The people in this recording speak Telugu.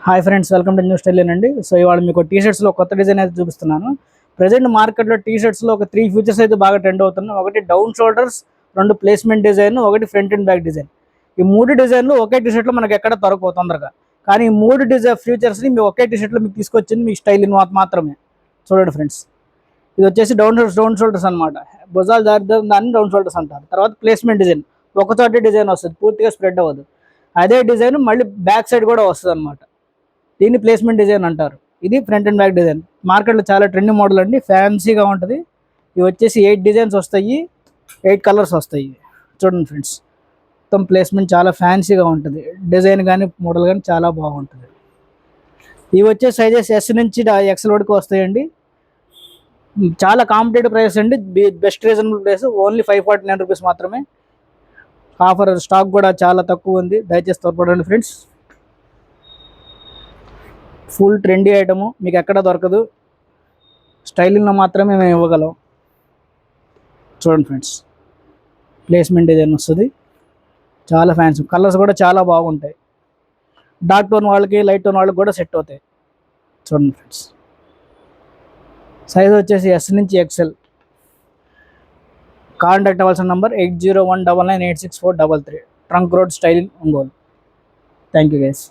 Hi friends, welcome to new style అండి. సో ఇవాళ మీకు టీ షర్ట్స్లో కొత్త డిజైన్ అయితే చూపిస్తున్నాను. ప్రజెంట్ మార్కెట్లో టీ షర్ట్స్లో ఒక 3 ఫీచర్స్ అయితే బాగా ట్రెండ్ అవుతున్నాయి. ఒకటి డౌన్ షోల్డర్స్, 2 ప్లేస్మెంట్ డిజైన్, ఒకటి ఫ్రంట్ అండ్ బ్యాక్ డిజైన్. ఈ 3 డిజైన్లు ఒకే టీ షర్ట్లో మనకి ఎక్కడ దొరకవు తొందరగా. కానీ ఈ 3 ఫీచర్స్ని మీ ఒకే టీ షర్ట్లో మీకు తీసుకొచ్చింది మీ స్టైల్ మాత్రమే. చూడండి ఫ్రెండ్స్, ఇది వచ్చేసి డౌన్ షోల్డర్స్ అనమాట. భుజాలు దాన్ని డౌన్ షోల్డర్స్ అంటారు. తర్వాత ప్లేస్మెంట్ డిజైన్, ఒకచోటే డిజైన్ వస్తుంది, పూర్తిగా స్ప్రెడ్ అవ్వదు. అదే డిజైన్ మళ్ళీ బ్యాక్ సైడ్ కూడా వస్తుంది అనమాట. దీన్ని ప్లేస్మెంట్ డిజైన్ అంటారు. ఇది ఫ్రంట్ అండ్ బ్యాక్ డిజైన్. మార్కెట్లో చాలా ట్రెండింగ్ మోడల్ అండి, ఫ్యాన్సీగా ఉంటుంది. ఇవి వచ్చేసి 8 డిజైన్స్ వస్తాయి, 8 కలర్స్ వస్తాయి. చూడండి ఫ్రెండ్స్, మొత్తం ప్లేస్మెంట్ చాలా ఫ్యాన్సీగా ఉంటుంది. డిజైన్ కానీ మోడల్ కానీ చాలా బాగుంటుంది. ఇవి వచ్చే సైజెస్ ఎస్ నుంచి ఎక్సెల్ వరకు వస్తాయండి. చాలా కాంపిటేటివ్ ప్రైస్ అండి, best reasonable price, only 549 rupees మాత్రమే. ఆఫర్ స్టాక్ కూడా చాలా తక్కువ ఉంది, దయచేసి తోడ్పడండి ఫ్రెండ్స్. ఫుల్ ట్రెండీ ఐటము, మీకు ఎక్కడ దొరకదు. స్టైలింగ్లో మాత్రమే మేము ఇవ్వగలం. చూడండి ఫ్రెండ్స్, ప్లేస్మెంట్ డిజైన్ వస్తుంది, చాలా ఫ్యాన్సీ. కలర్స్ కూడా చాలా బాగుంటాయి. డార్క్ టోన్ వాళ్ళకి, లైట్ టోన్ వాళ్ళకి కూడా సెట్ అవుతాయి. చూడండి ఫ్రెండ్స్, సైజ్ వచ్చేసి ఎస్ నుంచి ఎక్సెల్. కాంటాక్ట్ అవ్వాల్సిన number 8019986433, trunk road, styling, Ongole. Thank you guys.